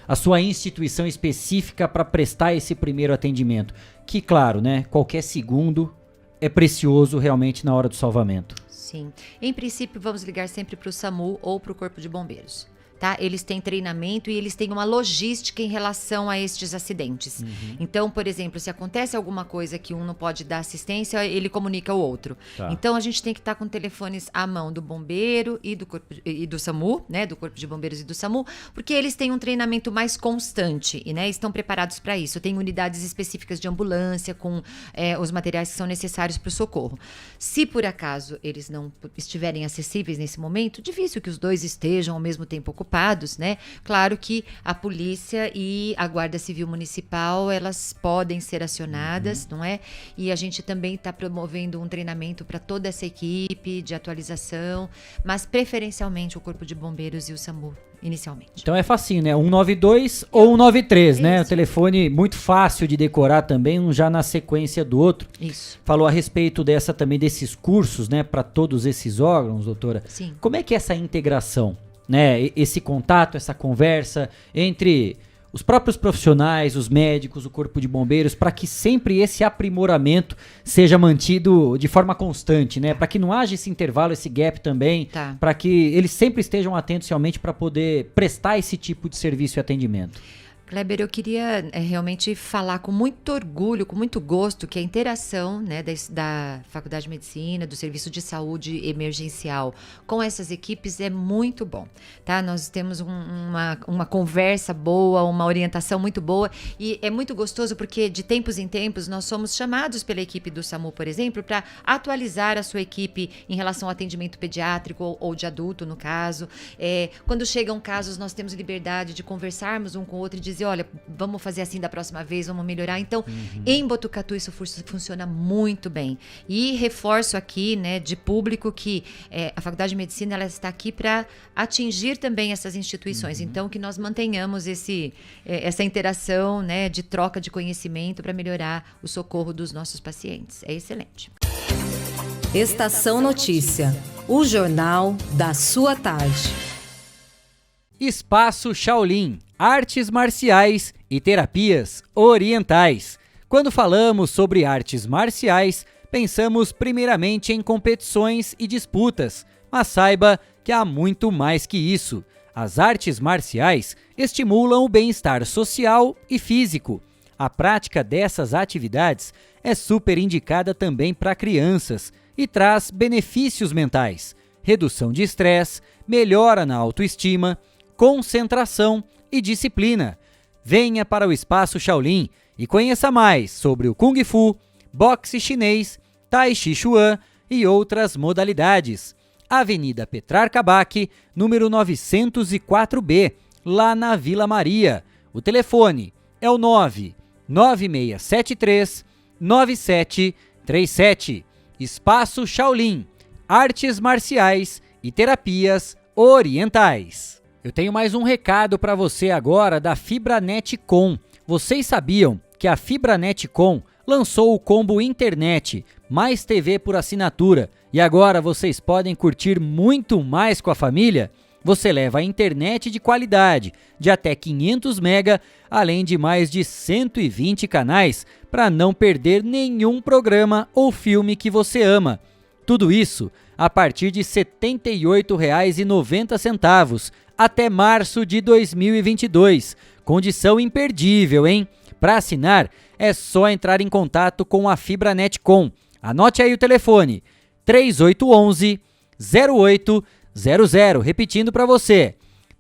a sua instituição específica para prestar esse primeiro atendimento? Que, claro, né, qualquer segundo é precioso realmente na hora do salvamento. Sim. Em princípio, vamos ligar sempre para o SAMU ou para o Corpo de Bombeiros. Tá? Eles têm treinamento e eles têm uma logística em relação a estes acidentes. Então, por exemplo, se acontece alguma coisa que um não pode dar assistência, ele comunica ao outro. Tá. Então, a gente tem que estar com telefones à mão do bombeiro e do SAMU, né? Do Corpo de Bombeiros e do SAMU, porque eles têm um treinamento mais constante e, né, estão preparados para isso. Tem unidades específicas de ambulância com os materiais que são necessários para o socorro. Se, por acaso, eles não estiverem acessíveis nesse momento, difícil que os dois estejam ao mesmo tempo ocupados, preocupados, né? Claro que a polícia e a Guarda Civil Municipal, elas podem ser acionadas, não é? E a gente também está promovendo um treinamento para toda essa equipe de atualização, mas preferencialmente o Corpo de Bombeiros e o SAMU, inicialmente. Então é facinho, né? 192 ou 193, né? O Isso. telefone muito fácil de decorar também, um já na sequência do outro. Isso. Falou a respeito também desses cursos, né, para todos esses órgãos, doutora. Sim. Como é que é essa integração, né? Esse contato, essa conversa entre os próprios profissionais, os médicos, o Corpo de Bombeiros, para que sempre esse aprimoramento seja mantido de forma constante, né? Para que não haja esse intervalo, esse gap também, Tá. para que eles sempre estejam atentos realmente para poder prestar esse tipo de serviço e atendimento. Kleber, eu queria realmente falar com muito orgulho, com muito gosto, que a interação, né, da Faculdade de Medicina, do Serviço de Saúde Emergencial com essas equipes é muito bom, tá? Nós temos uma conversa boa, uma orientação muito boa, e é muito gostoso porque de tempos em tempos nós somos chamados pela equipe do SAMU, por exemplo, para atualizar a sua equipe em relação ao atendimento pediátrico ou de adulto, no caso. Quando chegam casos, nós temos liberdade de conversarmos um com o outro e dizer, olha, vamos fazer assim da próxima vez, vamos melhorar. Então, em Botucatu isso funciona muito bem. E reforço aqui, né, de público que a Faculdade de Medicina, ela está aqui para atingir também essas instituições. Então, que nós mantenhamos essa interação, né, de troca de conhecimento para melhorar o socorro dos nossos pacientes. É excelente. Estação Notícia, o jornal da sua tarde. Espaço Shaolin, artes marciais e terapias orientais. Quando falamos sobre artes marciais, pensamos primeiramente em competições e disputas, mas saiba que há muito mais que isso. As artes marciais estimulam o bem-estar social e físico. A prática dessas atividades é super indicada também para crianças e traz benefícios mentais, redução de estresse, melhora na autoestima, concentração e disciplina. Venha para o Espaço Shaolin e conheça mais sobre o Kung Fu, boxe chinês, Tai Chi Chuan e outras modalidades. Avenida Petrarca Bach, número 904B, lá na Vila Maria. O telefone é o 99673-9737. Espaço Shaolin, artes marciais e terapias orientais. Eu tenho mais um recado para você agora da Fibranet Com. Vocês sabiam que a Fibranet Com lançou o combo internet mais TV por assinatura e agora vocês podem curtir muito mais com a família? Você leva a internet de qualidade de até 500 MB, além de mais de 120 canais para não perder nenhum programa ou filme que você ama. Tudo isso a partir de R$ 78,90 até março de 2022. Condição imperdível, hein? Para assinar, é só entrar em contato com a Fibranet Com. Anote aí o telefone, 3811-0800. Repetindo para você,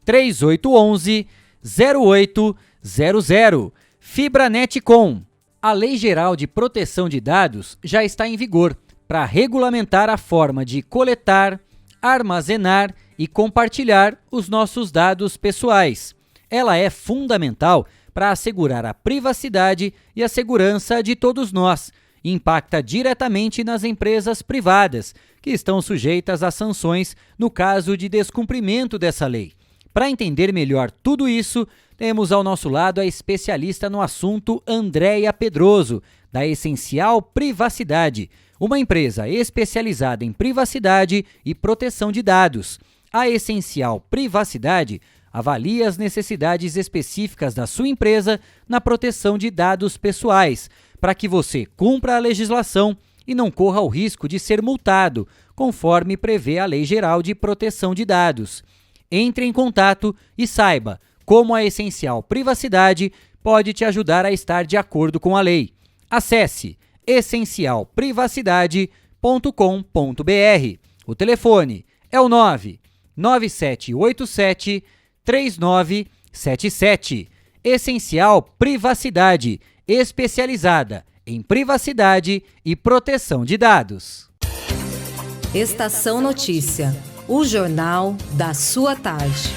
3811-0800. Fibranet Com. A Lei Geral de Proteção de Dados já está em vigor para regulamentar a forma de coletar, armazenar e compartilhar os nossos dados pessoais. Ela é fundamental para assegurar a privacidade e a segurança de todos nós e impacta diretamente nas empresas privadas, que estão sujeitas a sanções no caso de descumprimento dessa lei. Para entender melhor tudo isso, temos ao nosso lado a especialista no assunto Andréia Pedroso, da Essencial Privacidade, uma empresa especializada em privacidade e proteção de dados. A Essencial Privacidade avalia as necessidades específicas da sua empresa na proteção de dados pessoais, para que você cumpra a legislação e não corra o risco de ser multado, conforme prevê a Lei Geral de Proteção de Dados. Entre em contato e saiba como a Essencial Privacidade pode te ajudar a estar de acordo com a lei. Acesse essencialprivacidade.com.br. O telefone é o 99787-3977. Essencial Privacidade, especializada em privacidade e proteção de dados. Estação Notícia, o jornal da sua tarde.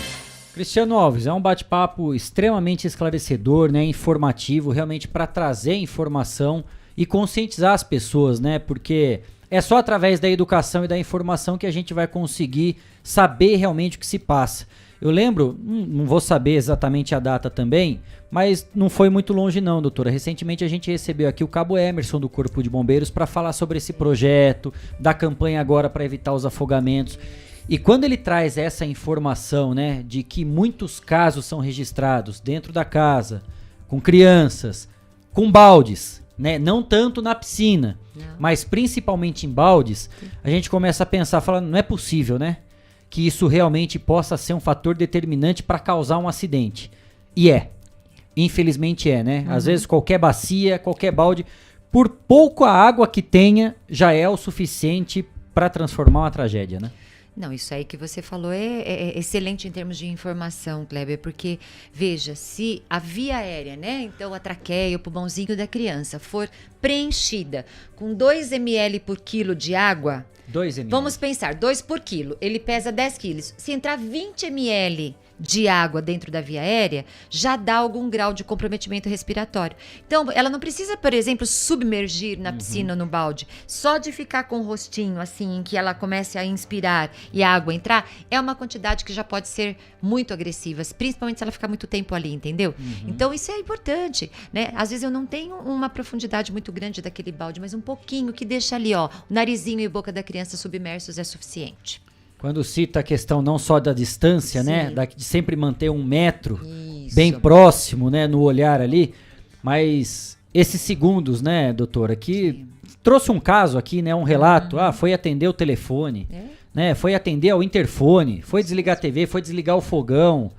Cristiano Alves, é um bate-papo extremamente esclarecedor, né, informativo, realmente para trazer informação e conscientizar as pessoas, né, porque é só através da educação e da informação que a gente vai conseguir saber realmente o que se passa. Eu lembro, não vou saber exatamente a data também, mas não foi muito longe não, doutora. Recentemente a gente recebeu aqui o Cabo Emerson do Corpo de Bombeiros para falar sobre esse projeto, da campanha agora para evitar os afogamentos. E quando ele traz essa informação, né, de que muitos casos são registrados dentro da casa, com crianças, com baldes, né, não tanto na piscina, mas principalmente em baldes, a gente começa a pensar, falando, não é possível, né, que isso realmente possa ser um fator determinante para causar um acidente. E infelizmente né, às vezes qualquer bacia, qualquer balde, por pouco a água que tenha, já é o suficiente para transformar uma tragédia, né? Não, isso aí que você falou é excelente em termos de informação, Kleber, porque, veja, se a via aérea, né, então a traqueia, o pulmãozinho da criança, for preenchida com 2 ml por quilo de água, 2 ml. Vamos pensar, 2 por quilo, ele pesa 10 quilos. Se entrar 20 ml de água dentro da via aérea, já dá algum grau de comprometimento respiratório. Então, ela não precisa, por exemplo, submergir na piscina ou no balde. Só de ficar com o rostinho assim, em que ela comece a inspirar e a água entrar, é uma quantidade que já pode ser muito agressiva, principalmente se ela ficar muito tempo ali, entendeu? Então, isso é importante, né? Às vezes eu não tenho uma profundidade muito grande daquele balde, mas um pouquinho que deixa ali, ó, o narizinho e boca da criança submersos é suficiente. Quando cita a questão não só da distância, Sim. né, de sempre manter 1 metro Isso. bem próximo, né, no olhar ali, mas esses segundos, né, doutora, que trouxe um caso aqui, né, um relato, foi atender o telefone, né, foi atender ao interfone, foi desligar a TV, foi desligar o fogão,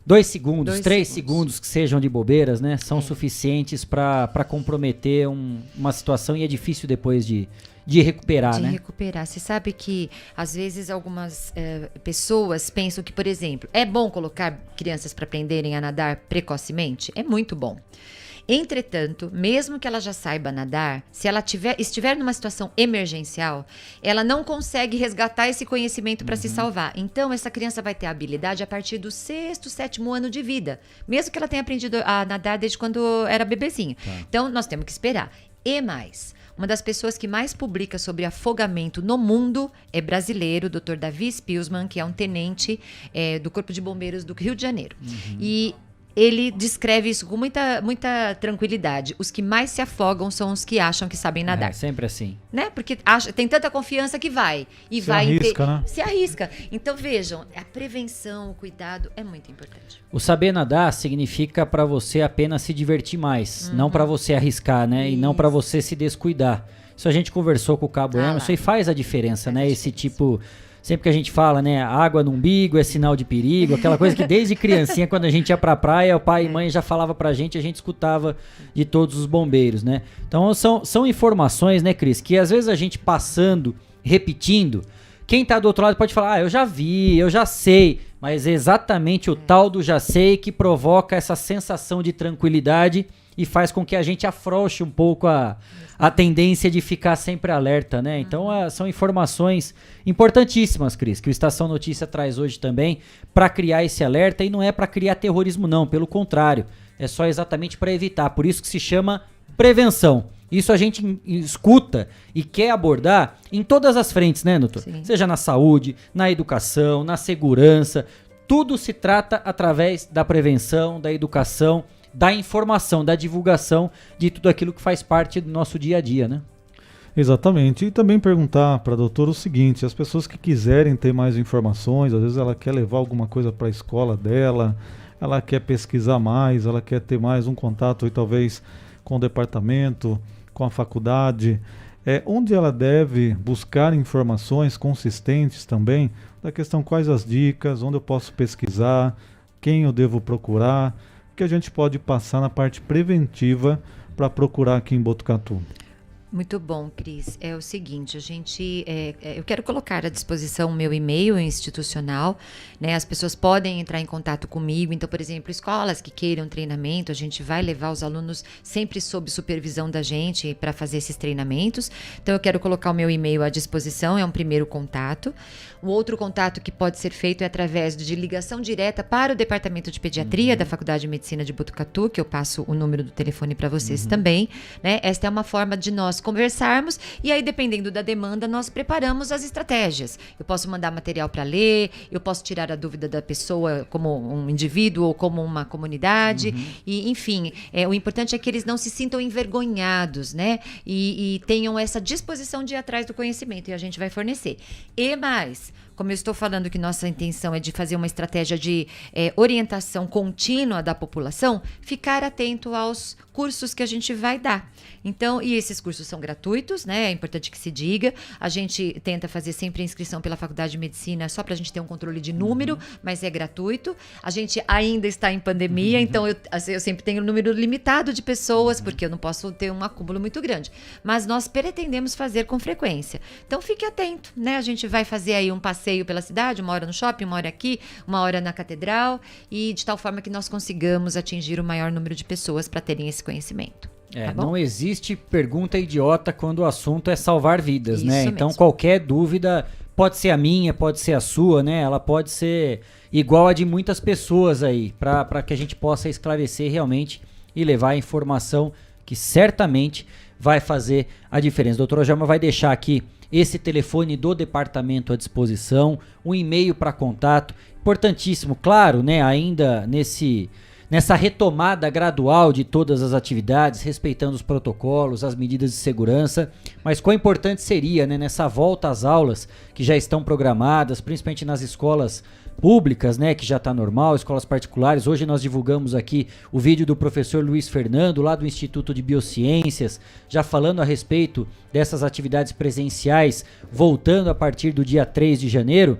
2 segundos, 3 segundos que sejam de bobeiras, né, são suficientes para comprometer uma situação e é difícil depois de recuperar, né? De recuperar. Você sabe que, às vezes, algumas pessoas pensam que, por exemplo, é bom colocar crianças para aprenderem a nadar precocemente? É muito bom. Entretanto, mesmo que ela já saiba nadar, se ela estiver numa situação emergencial, ela não consegue resgatar esse conhecimento para se salvar. Então, essa criança vai ter a habilidade a partir do 6º, 7º ano de vida, mesmo que ela tenha aprendido a nadar desde quando era bebezinha. Então, nós temos que esperar. E mais, uma das pessoas que mais publica sobre afogamento no mundo é brasileiro, o Dr. Davi Spilsman, que é um tenente do Corpo de Bombeiros do Rio de Janeiro. E ele descreve isso com muita tranquilidade. Os que mais se afogam são os que acham que sabem nadar. É sempre assim. Né? Porque tem tanta confiança que vai. E se arrisca, né? Se arrisca. Então, vejam, a prevenção, o cuidado é muito importante. O saber nadar significa para você apenas se divertir mais, não para você arriscar, né? E não para você se descuidar. Isso a gente conversou com o Cabo Emerson e faz a diferença, né? Esse tipo... Sempre que a gente fala, né, água no umbigo é sinal de perigo, aquela coisa que desde criancinha, quando a gente ia pra praia, o pai e mãe já falava pra gente, a gente escutava de todos os bombeiros, né? Então são informações, né, Cris, que às vezes a gente passando, repetindo, quem tá do outro lado pode falar, eu já vi, eu já sei, mas é exatamente o tal do já sei que provoca essa sensação de tranquilidade e faz com que a gente afrouxe um pouco a tendência de ficar sempre alerta, né? Então são informações importantíssimas, Cris, que o Estação Notícia traz hoje também para criar esse alerta, e não é para criar terrorismo não, pelo contrário, é só exatamente para evitar, por isso que se chama prevenção. Isso a gente escuta e quer abordar em todas as frentes, né, doutor? Sim. Seja na saúde, na educação, na segurança, tudo se trata através da prevenção, da educação, da informação, da divulgação de tudo aquilo que faz parte do nosso dia a dia, né? Exatamente. E também perguntar para a doutora o seguinte, as pessoas que quiserem ter mais informações, às vezes ela quer levar alguma coisa para a escola dela, ela quer pesquisar mais, ela quer ter mais um contato aí, talvez com o departamento, com a faculdade, onde ela deve buscar informações consistentes também, da questão quais as dicas, onde eu posso pesquisar, quem eu devo procurar, que a gente pode passar na parte preventiva para procurar aqui em Botucatu. Muito bom, Cris. É o seguinte, eu quero colocar à disposição o meu e-mail institucional, né? As pessoas podem entrar em contato comigo. Então, por exemplo, escolas que queiram treinamento, a gente vai levar os alunos sempre sob supervisão da gente para fazer esses treinamentos. Então, eu quero colocar o meu e-mail à disposição, é um primeiro contato. O outro contato que pode ser feito é através de ligação direta para o Departamento de Pediatria da Faculdade de Medicina de Botucatu, que eu passo o número do telefone para vocês também, né? Esta é uma forma de nós conversarmos e aí, dependendo da demanda, nós preparamos as estratégias. Eu posso mandar material para ler, eu posso tirar a dúvida da pessoa como um indivíduo ou como uma comunidade, e enfim, o importante é que eles não se sintam envergonhados, né? E tenham essa disposição de ir atrás do conhecimento, e a gente vai fornecer. E mais, como eu estou falando que nossa intenção é de fazer uma estratégia de orientação contínua da população, ficar atento aos cursos que a gente vai dar. Então, e esses cursos são gratuitos, né? É importante que se diga. A gente tenta fazer sempre a inscrição pela Faculdade de Medicina só para a gente ter um controle de número, mas é gratuito. A gente ainda está em pandemia, então eu sempre tenho um número limitado de pessoas, porque eu não posso ter um acúmulo muito grande. Mas nós pretendemos fazer com frequência. Então, fique atento, né? A gente vai fazer aí um passeio pela cidade, uma hora no shopping, uma hora aqui, uma hora na catedral, e de tal forma que nós consigamos atingir o maior número de pessoas para terem esse conhecimento. Tá bom? Não existe pergunta idiota quando o assunto é salvar vidas, Isso né? Então mesmo. qualquer dúvida pode ser a minha, pode ser a sua, né? Ela pode ser igual a de muitas pessoas aí, para que a gente possa esclarecer realmente e levar a informação que certamente vai fazer a diferença. A doutora Joelma vai deixar aqui esse telefone do departamento à disposição, um e-mail para contato, importantíssimo, claro, né? Ainda nessa retomada gradual de todas as atividades, respeitando os protocolos, as medidas de segurança, mas quão importante seria, né, nessa volta às aulas que já estão programadas, principalmente nas escolas públicas, né, que já está normal, escolas particulares. Hoje nós divulgamos aqui o vídeo do professor Luiz Fernando, lá do Instituto de Biociências, já falando a respeito dessas atividades presenciais, voltando a partir do dia 3 de janeiro.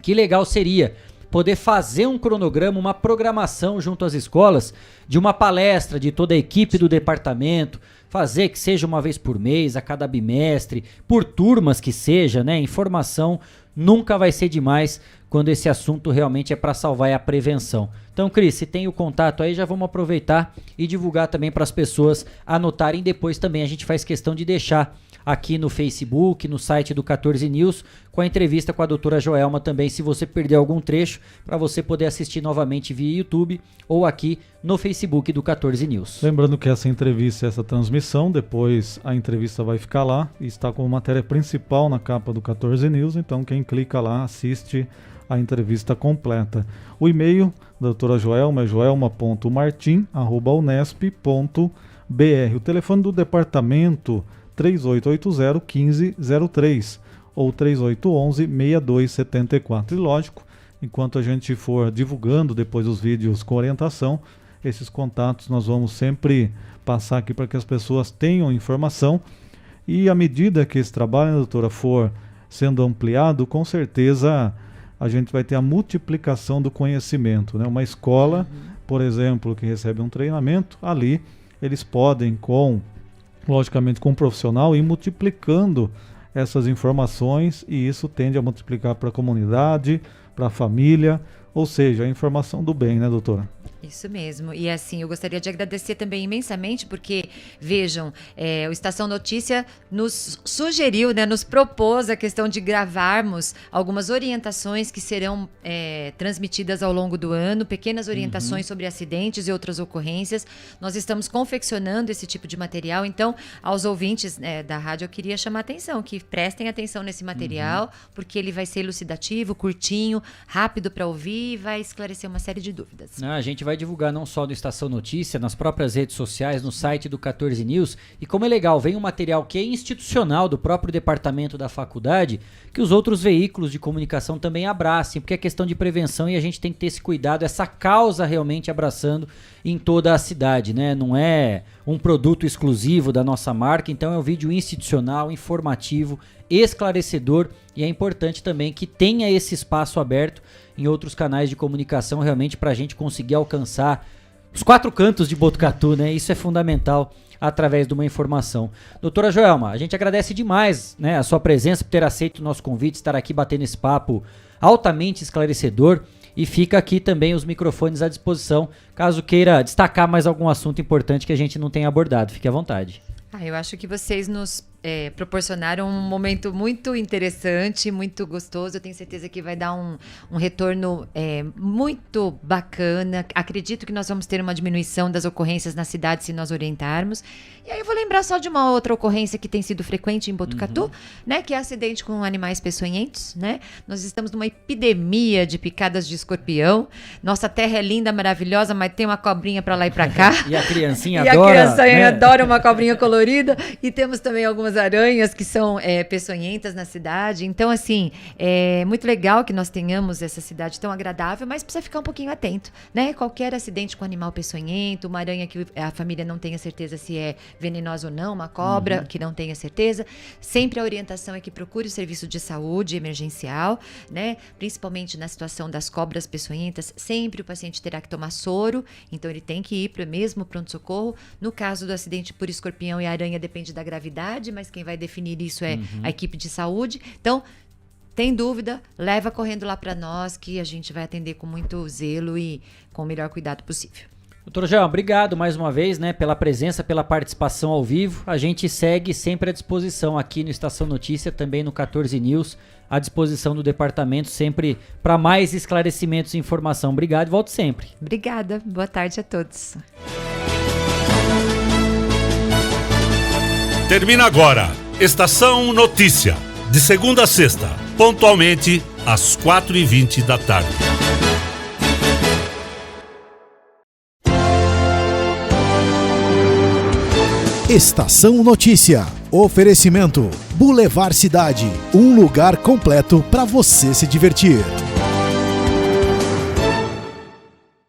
Que legal seria poder fazer um cronograma, uma programação junto às escolas de uma palestra de toda a equipe do departamento, fazer que seja uma vez por mês, a cada bimestre, por turmas que seja, né? Informação nunca vai ser demais quando esse assunto realmente é para salvar a prevenção. Então, Cris, se tem o contato aí, já vamos aproveitar e divulgar também para as pessoas anotarem. Depois também a gente faz questão de deixar aqui no Facebook, no site do 14 News, com a entrevista com a doutora Joelma também, se você perdeu algum trecho, para você poder assistir novamente via YouTube ou aqui no Facebook do 14 News. Lembrando que essa entrevista, essa transmissão, depois a entrevista vai ficar lá e está como matéria principal na capa do 14 News, então quem clica lá assiste a entrevista completa. O e-mail da doutora Joelma é joelma.martim@unesp.br. O telefone do departamento 3880-1503 ou 3811-6274. E lógico, enquanto a gente for divulgando depois os vídeos com orientação, esses contatos nós vamos sempre passar aqui para que as pessoas tenham informação. E à medida que esse trabalho, doutora, for sendo ampliado, com certeza a gente vai ter a multiplicação do conhecimento, né? Uma escola, por exemplo, que recebe um treinamento, ali eles podem, logicamente com um profissional, ir multiplicando essas informações, e isso tende a multiplicar para a comunidade, para a família, ou seja, a informação do bem, né, doutora? Isso mesmo. E assim, eu gostaria de agradecer também imensamente, porque, vejam, o Estação Notícia nos sugeriu, né, nos propôs a questão de gravarmos algumas orientações que serão transmitidas ao longo do ano, pequenas orientações sobre acidentes e outras ocorrências. Nós estamos confeccionando esse tipo de material, então, aos ouvintes da rádio, eu queria chamar a atenção, que prestem atenção nesse material, porque ele vai ser elucidativo, curtinho, rápido para ouvir e vai esclarecer uma série de dúvidas. A gente vai divulgar não só no Estação Notícia, nas próprias redes sociais, no site do 14 News. E como é legal, vem um material que é institucional do próprio departamento da faculdade, que os outros veículos de comunicação também abracem, porque é questão de prevenção e a gente tem que ter esse cuidado, essa causa realmente abraçando em toda a cidade, né? Não é um produto exclusivo da nossa marca, então é um vídeo institucional, informativo, esclarecedor, e é importante também que tenha esse espaço aberto em outros canais de comunicação realmente para a gente conseguir alcançar os 4 cantos de Botucatu, né? Isso é fundamental através de uma informação. Doutora Joelma, a gente agradece demais, né, a sua presença, por ter aceito o nosso convite, estar aqui batendo esse papo altamente esclarecedor, e fica aqui também os microfones à disposição, caso queira destacar mais algum assunto importante que a gente não tenha abordado. Fique à vontade. Eu acho que vocês nos proporcionaram um momento muito interessante, muito gostoso. Eu tenho certeza que vai dar um retorno muito bacana. Acredito que nós vamos ter uma diminuição das ocorrências na cidade se nós orientarmos. E aí eu vou lembrar só de uma outra ocorrência que tem sido frequente em Botucatu, né, que é acidente com animais peçonhentos, né? Nós estamos numa epidemia de picadas de escorpião. Nossa terra é linda, maravilhosa, mas tem uma cobrinha para lá e para cá. E a criancinha e adora. E a criancinha, né? adora uma cobrinha colorida. E temos também algumas aranhas que são peçonhentas na cidade. Então, assim, é muito legal que nós tenhamos essa cidade tão agradável, mas precisa ficar um pouquinho atento, né? Qualquer acidente com animal peçonhento, uma aranha que a família não tenha certeza se é venenosa ou não, uma cobra que não tenha certeza. Sempre a orientação é que procure o serviço de saúde emergencial, né? Principalmente na situação das cobras peçonhentas, sempre o paciente terá que tomar soro, então ele tem que ir para o mesmo pronto-socorro. No caso do acidente por escorpião e aranha, depende da gravidade, mas quem vai definir isso é a equipe de saúde. Então, tem dúvida, leva correndo lá para nós, que a gente vai atender com muito zelo e com o melhor cuidado possível. Doutor João, obrigado mais uma vez, né, pela presença, pela participação ao vivo. A gente segue sempre à disposição aqui no Estação Notícia, também no 14 News, à disposição do departamento, sempre para mais esclarecimentos e informação. Obrigado e volto sempre. Obrigada, boa tarde a todos. Termina agora Estação Notícia, de segunda a sexta, pontualmente às 4h20 da tarde. Estação Notícia. Oferecimento Boulevard Cidade, um lugar completo para você se divertir.